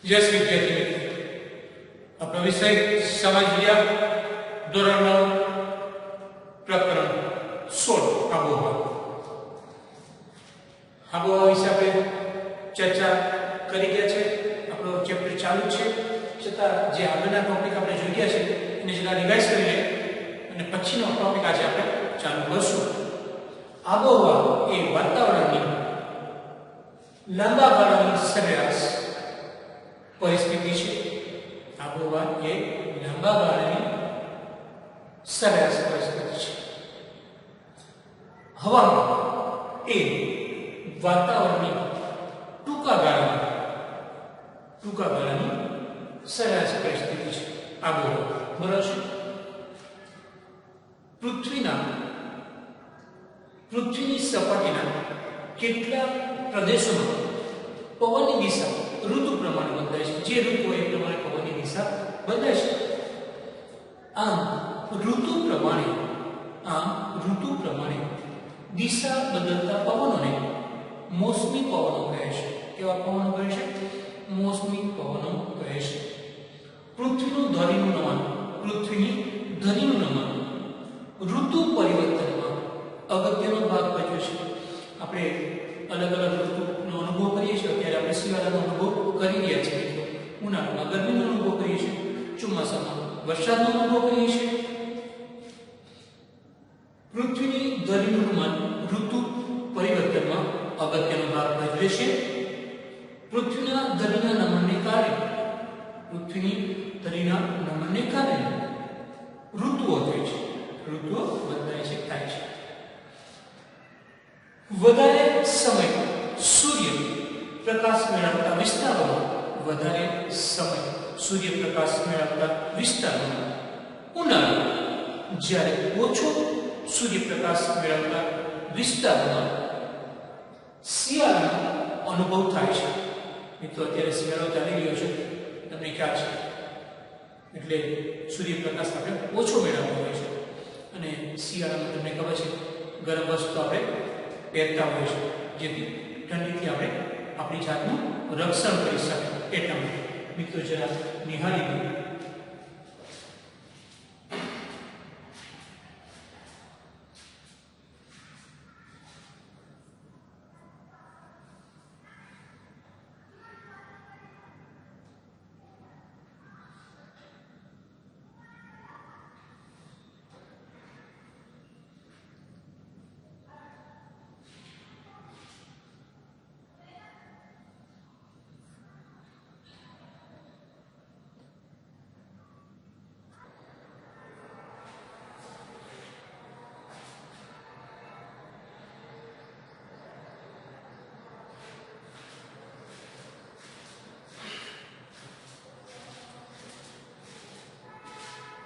Yes विद्यार्थी मित्र, अपना विषय समझ लिया। धोरण 9 प्रकरण 16 आबोहवा। आबोहवा विषय આપણે ચર્ચા કરી ગયા છે। આપણો ચેપ્ટર ચાલુ છે, છતાં જે આગળના ટોપિક આપણે જોઈ ગયા છે એને જરા રિવાઇઝ કરી લઈએ અને પછીનો ટોપિક આજે આપણે ચાલુ કરશું। આબોહવા એ વાતાવરણની લાંબા ગાળાની સરેરાશ પરિસ્થિતિ છે। આબોહવા એ લાંબા ગાળાની સરેરાશ પરિસ્થિતિ છે। હવામાન એ વાતાવરણની ટૂંકા ગાળાની સરેરાશ પરિસ્થિતિ છે। આબોહવા બરાબર છે। પૃથ્વીની સપાટીના કેટલાક પ્રદેશોમાં પવનની દિશા ઋતુ પ્રમાણે બદલાય છે। જે ઋતુ હોય એ પ્રમાણે પવનની દિશા બદલાય છે। આમ ઋતુ પ્રમાણે દિશા બદલતા પવનોને મોસમી પવનો કહે છે। કેવા પવનો કહે છે? મોસમી પવનો કહે છે। પૃથ્વીની ધરીનું નમન ઋતુ પરિવર્તનમાં અગત્યનો ભાગ ભજવે છે। આપણે અલગ અલગ ઋતુનો અનુભવ કરીએ છીએ। અત્યારે આપણે શિયાળાનો અનુભવ કરી રહ્યા છીએ, ઉનાળામાં ગરમીનો અનુભવ કરીએ છીએ, ચોમાસામાં વરસાદનો અનુભવ કરીએ છીએ। પૃથ્વીની ધરીનું નમન ઋતુ પરિવર્તનમાં અગત્યનો ભાગ ભજવે છે। પૃથ્વીના ધરીના નમનને કારણે ઋતુઓ થાય છે, ઋતુઓ બદલાય છે, થાય છે। વધારે સમય સૂર્ય પ્રકાશ મેળવતા વિસ્તારોમાં ઉનાળો, જ્યારે ઓછો સૂર્યપ્રકાશ મેળવતા વિસ્તારોમાં શિયાળાનો અનુભવ થાય છે। મિત્રો અત્યારે શિયાળો ચાલી રહ્યો છે, તમને ખ્યાલ છે, એટલે સૂર્યપ્રકાશ આપણે ઓછો મેળવવો હોય છે અને શિયાળામાં તમને ખબર છે ગરમ વસ્તુ આપણે પહેરતા હોય છે, જેથી ઠંડીથી આપણે આપણી જાતનું રક્ષણ કરી શકીએ। એટલા માટે મિત્રો જરા નિહાળી દો।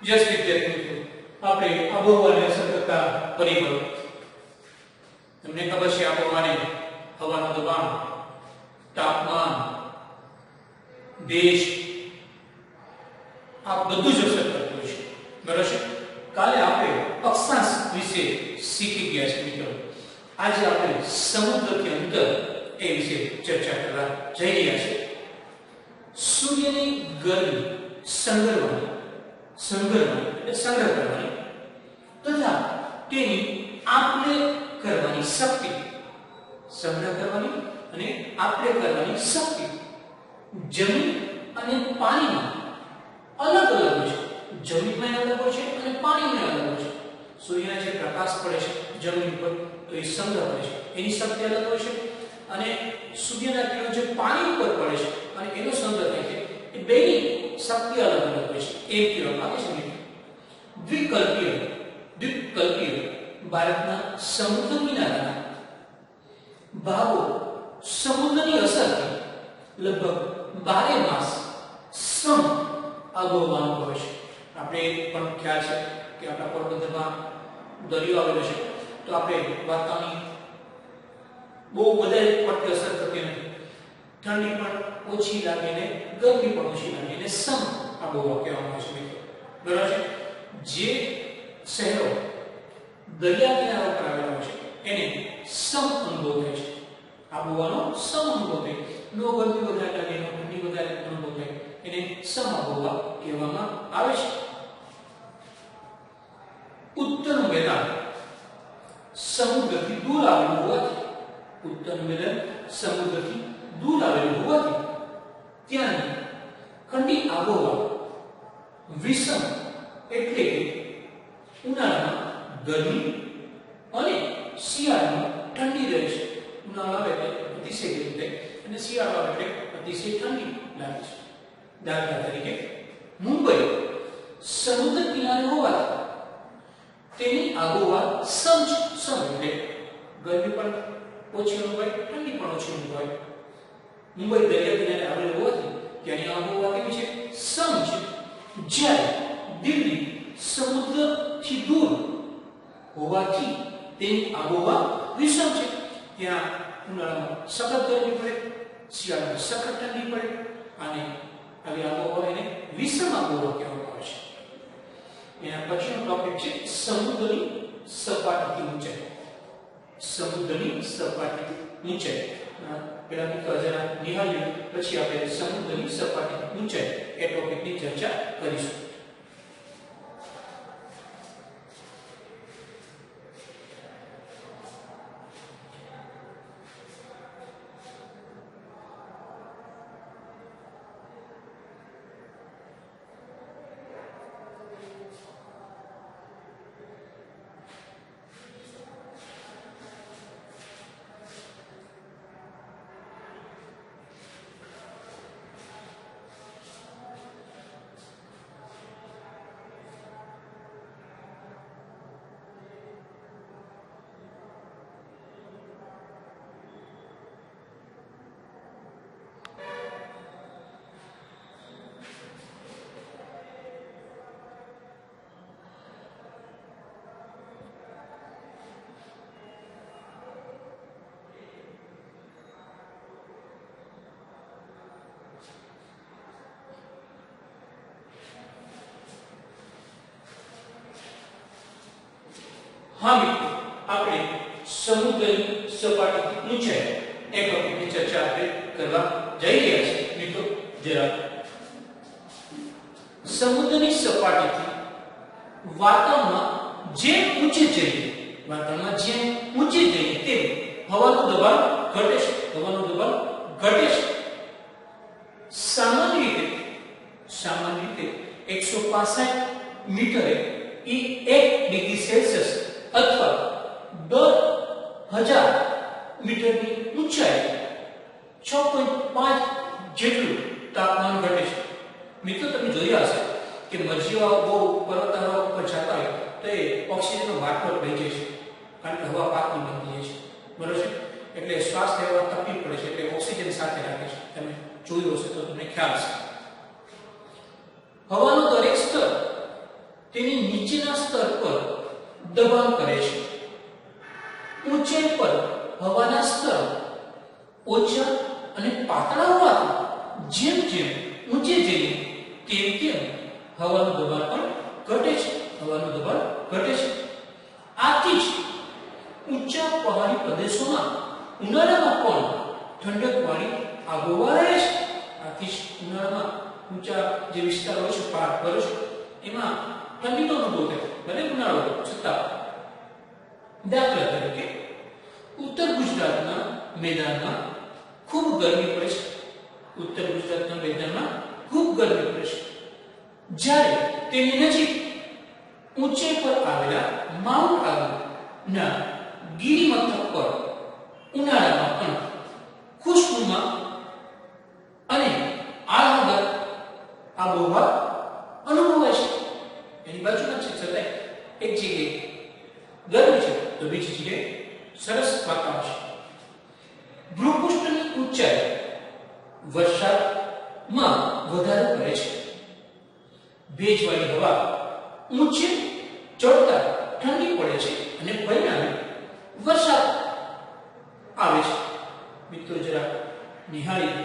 यस विद्यार्थी મિત્રો, આપણે આબોહવાને અસર કરતા પરિબળો, તમને ખબર છે આબોહવાને હવાનું દબાણ, તાપમાન, દેશ, આ બધું જ અસર કરતું છે, બરાબર છે। કાલે આપણે અક્ષાંશ વિશે શીખી ગયા છે મિત્રો। આજે આપણે સમુદ્રથી અંતર એ વિશે ચર્ચા કરવા જઈ રહ્યા છીએ। સૂર્યની ગરમી સંગ્રહ કરવાની તથા તેની આપલે કરવાની શક્તિ, સંગ્રહ કરવાની અને આપલે કરવાની શક્તિ જમીન અને પાણીમાં અલગ અલગ હોય છે। જમીનમાં અલગ હોય છે અને પાણીમાં અલગ હોય છે। સૂર્યના જે પ્રકાશ પડે છે જમીન પર તો એ સંગ્રહ હોય છે, એની શક્તિ અલગ હોય છે, અને સૂર્યના કિરણો જે પાણી ઉપર પડે છે અને એનો સંગ્રહ થાય છે, એ બેની શક્તિ અલગ અલગ હોય છે। એક કહેવામાં આવે છે દ્વિકલ્પીય ભારતના સમુદ્ર કિનારાના ભાગો સમુદ્રની અસરથી લગભગ 12 માસ સમ આબોહવાનું હોય છે। આપણે પણ ખ્યાલ છે કે આપણા પોરબંદરમાં દરિયો આવેલો છે, તો આપણે વાતાવરણની બહુ વધારે પડતી અસર થતી નથી, ઠંડી પણ ઓછી લાગે ને ગરમી પણ ઓછી લાગે, એને સમ આબોહવા કહેવામાં આવે છે મિત્રો, બરાબર છે। જે શહેરો દરિયા કિનારા પર આવેલા છે એને સમ અનુભવ થાય છે। આબોહવાનો સમ અનુભવ થાય, નો ગરમી વધારે લાગે, નો ઠંડી વધારે અનુભવ ઠંડી આબોહવા, વિષમ એટલે કે ઉનાળામાં ગરમી અને શિયાળામાં ઠંડી રહે છે. ઉનાળો આવે એટલે અતિશય ગરમી થાય અને શિયાળો આવે એટલે અતિશય ઠંડી લાગે છે. દાખલા તરીકે મુંબઈ સમુદ્ર કિનારે હોવાથી તેની આબોહવા સમ એટલે ગરમી પણ ઓછી અનુભવાય, ઠંડી પણ ઓછી અનુભવાય. મુંબઈ દરિયા કિનારે આવેલું હોવાથી ત્યાંની આબોહવા કેવી છે? સમ છે. જ્યારે દિલ્હી સમુદ્રથી દૂર હોવાથી તેની આબોહવા વિષમ છે. ત્યાં ઉનાળામાં સખત ગરમી પડે, શિયાળામાં સખત ઠંડી પડે અને આવી આબોહવા એને વિષમ આબોહવા કહેવામાં આવે છે. એના પછીનો ટોપિક છે સમુદ્રની સપાટીથી ઊંચાઈ. સમુદ્રની સપાટીથી ઊંચાઈ પેલા મિત્રો જરા નિહાળીએ, પછી આપણે સમુદ્રની સપાટીથી ઊંચાઈ એ ટોપિકની ચર્ચા કરીશું. હા મિત્રો, આપણે સમુદ્રની સપાટીથી ઊંચાઈ એ ટોપિકની ચર્ચા આપણે કરવા જઈ રહ્યા છીએ. મિત્રો જરા સમુદ્રની સપાટીથી વાતાવરણમાં જેમ ઊંચે જઈએ તેમ હવાનું દબાણ ઘટે છે. હવાનું દબાણ ઘટે છે. સામાન્ય રીતે 165 મીટરે એ 1 ડિગ્રી સેલ્સિયસ અથવા 10,000 મીટરની ઊંચાઈ 6.5 જેટલું તાપમાન ઘટે છે. મિત્રો તમે જોયા હશે કે મરજીઓ બહુ પર્વતારોહણ ઉપર જતા હોય તો એ ઓક્સિજનનો વાટકો લઈ જાય છે, કારણ કે હવા પાતળી બનતી જાય છે. બરોબર છે? એટલે શ્વાસ લેવામાં તકલીફ પડે છે, એટલે ઓક્સિજન સાથે રાખે છે. તમે જોયું હશે તો તમને ખ્યાલ હશે. હવાનું દરેક સ્તર તેની નીચેના સ્તર પર દબાણ કરે છે. ઊંચાઈ પર હવાના સ્તર ઓછા અને પાતળા હોવાથી જેમ ઊંચે જઈએ તેમ હવાનું દબાણ પણ ઘટે છે. હવાનું દબાણ ઘટે છે. આથી જ ઊંચા પહાડી પ્રદેશોમાં ઉનાળામાં પણ ઠંડકવાળી આબોહવા રહે છે. આથી જ ઉનાળામાં ઊંચા જે વિસ્તારો છે, પહાડ પર છે, એમાં ઠંડીનો અનુભવ થાય, ભલે ઉનાળો છતાં. દાખલા તરીકે ઉત્તર ગુજરાતના મેદાનમાં ખૂબ ગરમી પડે છે. ઉત્તર ગુજરાતના મેદાનમાં ખૂબ ગરમી પડે છે. જ્યારે તેની નજીક ઊંચાઈ પર આવેલા માઉન્ટ આબુના ગિરિમથક પર ઉનાળામાં પણ ખુશનુમા અને આહલાદક આબોહવા અનુભવાય છે. એની બાજુમાં છે છતાંય એક જગ્યાએ ગરમી છે તો બીજી જગ્યાએ સરસ વાતાવરણ છે. ભૂપૃષ્ઠની ઊંચાઈ વરસાદમાં વધારો કરે છે. ભેજવાળી હવા ઊંચે ચડતા ઠંડી પડે છે અને પરિણામે વરસાદ આવે છે. મિત્રો જરા નિહાળી